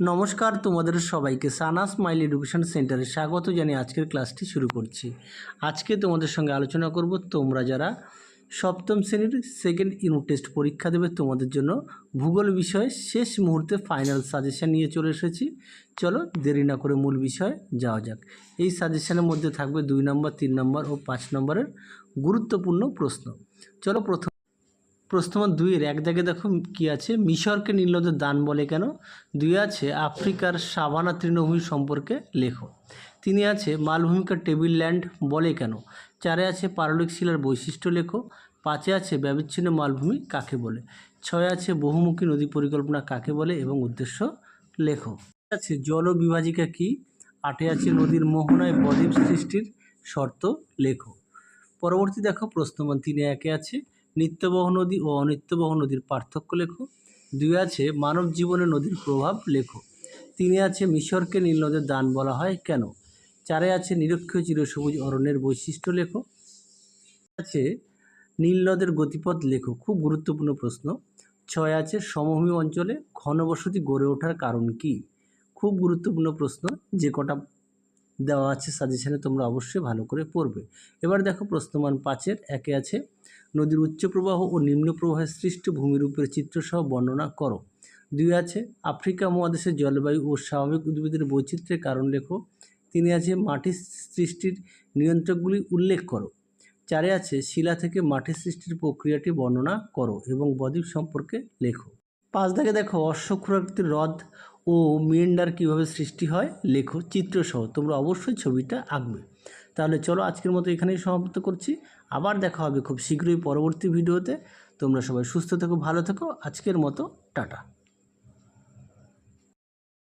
নমস্কার, তোমাদের সবাইকে সানা স্মাইল এডুকেশন সেন্টারে স্বাগত জানিয়ে আজকের ক্লাসটি শুরু করছি। আজকে তোমাদের সঙ্গে আলোচনা করব তোমরা যারা সপ্তম শ্রেণীর সেকেন্ড ইউনিট টেস্ট পরীক্ষা দেবে তোমাদের জন্য ভূগোল বিষয়ে শেষ মুহূর্তে ফাইনাল সাজেশন নিয়ে চলে এসেছি। চলো দেরি না করে মূল বিষয়ে যাওয়া যাক। এই সাজেশনের মধ্যে থাকবে 2 নম্বর, 3 নম্বর ও 5 নম্বরের গুরুত্বপূর্ণ প্রশ্ন। চলো প্রশ্ন 2-এর এক দাগে দেখো কি আছে, মিশরকে নীল নদের দান বলে কেন। 2 আছে আফ্রিকার সাভানা তৃণভূমি সম্পর্কে লেখো। 3 আছে মালভূমিকা টেবিল ল্যান্ড বলে কেন। 4 আছে পারলিক শিলার বৈশিষ্ট্য লেখো। 5 আছে ব্যবিচ্ছিন্ন মালভূমি কাকে বলে। 6 আছে বহুমুখী নদী পরিকল্পনা কাকে বলে এবং উদ্দেশ্য লেখো। আছে জল বিভাজিকা কি। 8 আছে নদীর মোহনায় বদ্বীপ সৃষ্টির শর্ত লেখো। পরবর্তী দেখো প্রশ্ন 3-1 আছে নিত্যবহ নদী ও অনিত্যবহ নদীর পার্থক্য লেখো। 2 আছে মানব জীবনে নদীর প্রভাব লেখো। 3 আছে মিশরকে নীল নদের দান বলা হয় কেন। 4 আছে নিরক্ষীয় চিরসবুজ অরণ্যের বৈশিষ্ট্য লেখো। আছে নীল নদের গতিপথ লেখো, খুব গুরুত্বপূর্ণ প্রশ্ন। 6 আছে সমভূমি অঞ্চলে ঘনবসতি গড়ে ওঠার কারণ কি, খুব গুরুত্বপূর্ণ প্রশ্ন। যে কটা দেওয়া আছে সাজেশনে তোমরা অবশ্যই ভালো করে পড়বে। এবার দেখো প্রশ্নমান 5-এর 1 আছে নদীর উচ্চ প্রবাহ ও নিম্ন প্রবাহের সৃষ্ট ভূমিরূপের চিত্রসহ বর্ণনা করো। 2 আছে আফ্রিকা মহাদেশের জলবায়ু ও স্বাভাবিক উদ্ভিদের বৈচিত্র্যের কারণ লেখো। 3 আছে মাটির সৃষ্টির নিয়ন্ত্রকগুলি উল্লেখ করো। 4 আছে শিলা থেকে মাটির সৃষ্টির প্রক্রিয়াটি বর্ণনা করো এবং বদ্বীপ সম্পর্কে লেখো। 5 দাগে দেখো অশ্বক্ষুরাকৃতির হ্রদ ও মেন্ডার কীভাবে সৃষ্টি হয় লেখো চিত্রসহ। তোমরা অবশ্যই ছবিটা আঁকবে। তাহলে চলো আজকের মতো এখানেই সমাপ্ত করছি। আবার দেখা হবে খুব শীঘ্রই পরবর্তী ভিডিওতে। তোমরা সবাই সুস্থ থেকো, ভালো থেকো। আজকের মতো টাটা।